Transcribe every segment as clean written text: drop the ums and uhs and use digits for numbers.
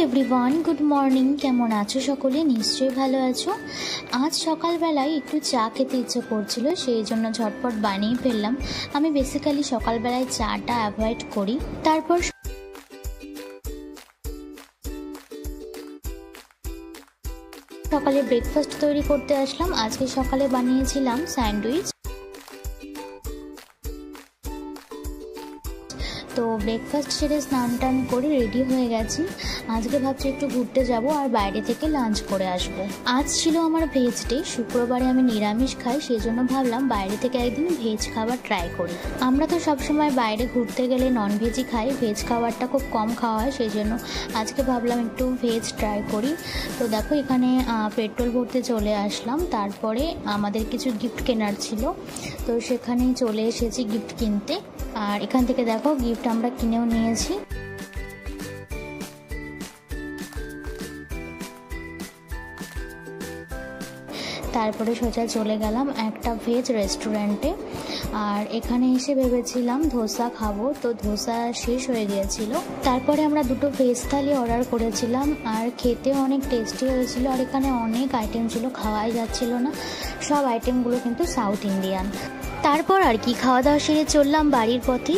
Everyone, good morning. কেমন আছো সকলে? নিশ্চয়ই ভালো আছো। আজ সকালবেলায় একটু চা খেতে ইচ্ছে করছিল, সেই জন্য ঝটপট বানিয়ে ফেললাম। আমি বেসিক্যালি সকালবেলায় চাটা অ্যাভয়েড করি। তারপর সকালে ব্রেকফাস্ট তৈরি করতে আসলাম। আজকে সকালে বানিয়েছিলাম স্যান্ডউইচ। তো ব্রেকফাস্ট সেরে স্নান টান করে রেডি হয়ে গেছি। আজকে ভাবছি একটু ঘুরতে যাব আর বাইরে থেকে লাঞ্চ করে আসব। আজ ছিল আমার ভেজ ডে। শুক্রবারে আমি নিরামিষ খাই, সেই জন্য ভাবলাম বাইরে থেকে একদিন ভেজ খাবার ট্রাই করি। আমরা তো সবসময় বাইরে ঘুরতে গেলে ননভেজই খাই, ভেজ খাবারটা খুব কম খাওয়া হয়, সেই জন্য আজকে ভাবলাম একটু ভেজ ট্রাই করি। তো দেখো এখানে পেট্রোল ভরতে চলে আসলাম। তারপরে আমাদের কিছু গিফট কেনার ছিল, তো সেখানেই চলে এসেছি গিফট কিনতে। আর এখান থেকে দেখো গিফট আমরা কিনেও নিয়েছি। তারপরে সোজা চলে গেলাম একটা ভেজ রেস্টুরেন্টে। আর এখানে এসে ভেবেছিলাম ধোসা খাবো, তো ধোসা শেষ হয়ে গিয়েছিল। তারপরে আমরা দুটো ভেজ থালি অর্ডার করেছিলাম, আর খেতে অনেক টেস্টি হয়েছিল। আর এখানে অনেক আইটেম ছিল, খাওয়াই যাচ্ছিল না। সব আইটেমগুলো কিন্তু সাউথ ইন্ডিয়ান। তারপর আর কি, খাওয়া দাওয়া সেরে চললাম বাড়ির পথে।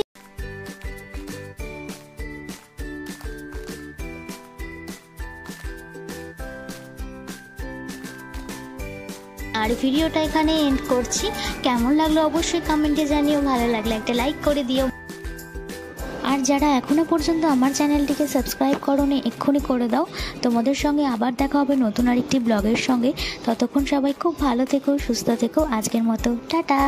আর ভিডিওটা এখানে এন্ড করছি। কেমন লাগলো অবশ্যই কমেন্টে জানিও, ভালো লাগলে একটা লাইক করে দিও। আর যারা এখনো পর্যন্ত আমার চ্যানেলটিকে সাবস্ক্রাইব করোনি, এক্ষুনি করে দাও। তোমাদের সঙ্গে আবার দেখা হবে নতুন আরেকটি ব্লগের সঙ্গে। ততক্ষণ সবাই খুব ভালো থেকো, সুস্থ থেকো। আজকের মতো টাটা।